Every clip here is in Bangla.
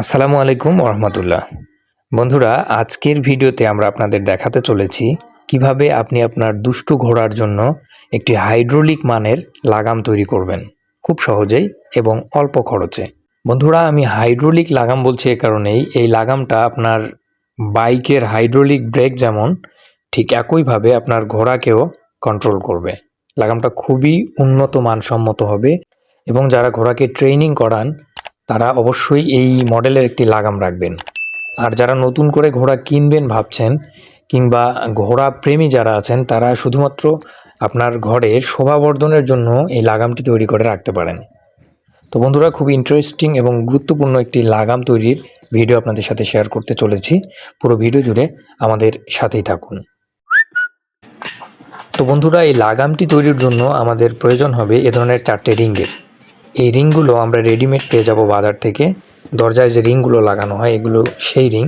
আসসালামু আলাইকুম ওরহমতুল্লাহ। বন্ধুরা, আজকের ভিডিওতে আমরা আপনাদের দেখাতে চলেছি কিভাবে আপনি আপনার দুষ্টু ঘোড়ার জন্য একটি হাইড্রোলিক মানের লাগাম তৈরি করবেন খুব সহজেই এবং অল্প খরচে। বন্ধুরা, আমি হাইড্রোলিক লাগাম বলছি এ কারণেই, এই লাগামটা আপনার বাইকের হাইড্রোলিক ব্রেক যেমন ঠিক একইভাবে আপনার ঘোড়াকেও কন্ট্রোল করবে। লাগামটা খুবই উন্নত মানসম্মত হবে এবং যারা ঘোড়াকে ট্রেনিং করান তারা অবশ্যই এই মডেলের একটি লাগাম রাখবেন। আর যারা নতুন করে ঘোড়া কিনবেন ভাবছেন কিংবা ঘোড়া প্রেমী যারা আছেন তারা শুধুমাত্র আপনার ঘরে শোভাবর্ধনের জন্য এই লাগামটি তৈরি করে রাখতে পারেন। তো বন্ধুরা, খুব ইন্টারেস্টিং এবং গুরুত্বপূর্ণ একটি লাগাম তৈরির ভিডিও আপনাদের সাথে শেয়ার করতে চলেছি। পুরো ভিডিও জুড়ে আমাদের সাথেই থাকুন। তো বন্ধুরা, এই লাগামটি তৈরির জন্য আমাদের প্রয়োজন হবে এ ধরনের 4টে রিংয়ের। এই রিংগুলো আমরা রেডিমেড পেয়ে যাব বাজার থেকে। দরজায় যে রিংগুলো লাগানো হয় এগুলো সেই রিং।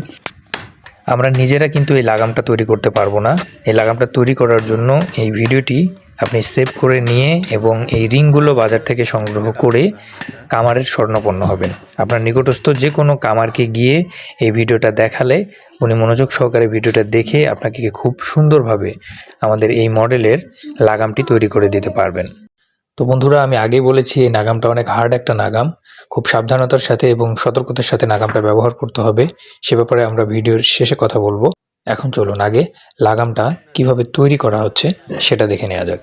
আমরা নিজেরা কিন্তু এই লাগামটা তৈরি করতে পারবো না। এই লাগামটা তৈরি করার জন্য এই ভিডিওটি আপনি সেভ করে নিয়ে এবং এই রিংগুলো বাজার থেকে সংগ্রহ করে কামারের শরণাপন্ন হবেন। আপনার নিকটস্থ যে কোনো কামারকে গিয়ে এই ভিডিওটা দেখালে উনি মনোযোগ সহকারে ভিডিওটা দেখে আপনাকে খুব সুন্দরভাবে আমাদের এই মডেলের লাগামটি তৈরি করে দিতে পারবেন। তো বন্ধুরা, আমি আগেই বলেছি এই লাগামটা অনেক হার্ড একটা লাগাম। খুব সাবধানতার সাথে এবং সতর্কতার সাথে লাগামটা ব্যবহার করতে হবে, সে ব্যাপারে আমরা ভিডিওর শেষে কথা বলবো। এখন চলুন আগে লাগামটা কিভাবে তৈরি করা হচ্ছে সেটা দেখে নেওয়া যাক।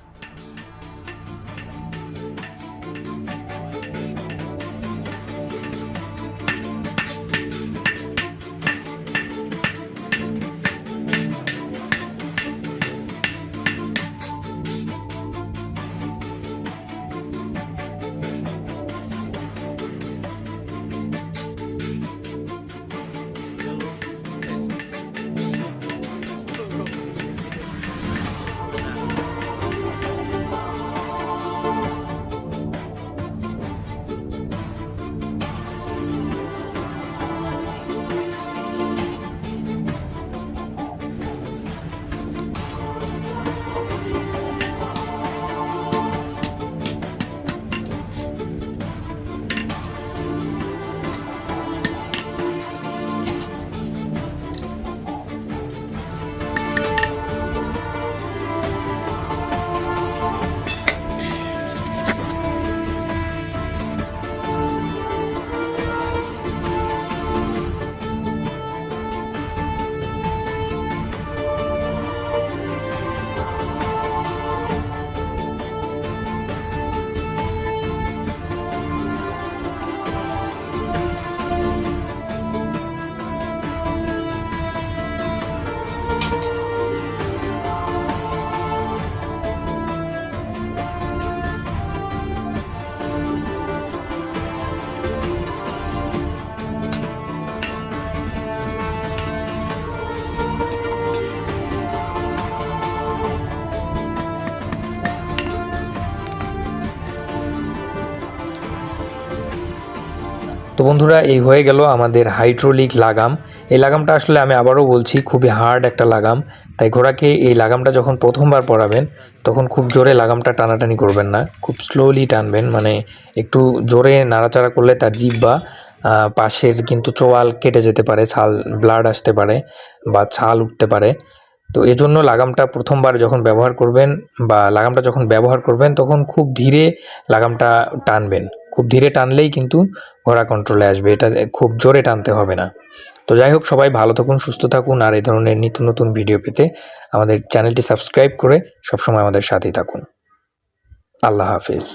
তো বন্ধুরা, এই হয়ে গেল আমাদের হাইড্রোলিক লাগাম। এই লাগামটা আসলে আমি আবারও বলছি খুবই হার্ড একটা লাগাম। তাই ঘোড়াকে এই লাগামটা যখন প্রথমবার পরাবেন তখন খুব জোরে লাগামটা টানাটানি করবেন না, খুব স্লোলি টানবেন। মানে একটু জোরে নাড়াচাড়া করলে তার জিভ বা পাশের কিন্তু চোয়াল কেটে যেতে পারে, ছাল ব্লাড আসতে পারে বা ছাল উঠতে পারে। তো এজন্য লাগামটা প্রথমবার যখন ব্যবহার করবেন বা লাগামটা যখন ব্যবহার করবেন তখন খুব ধীরে লাগামটা টানবেন। খুব ধীরে টানলেই কিন্তু ঘোড়া কন্ট্রোলে আসবে, এটা খুব জোরে টানতে হবে না। তো যাই হোক, সবাই ভালো থাকুন, সুস্থ থাকুন, আর এই ধরনের নিত্য নতুন ভিডিও পেতে আমাদের চ্যানেলটি সাবস্ক্রাইব করে সবসময় আমাদের সাথেই থাকুন। আল্লাহ হাফেজ।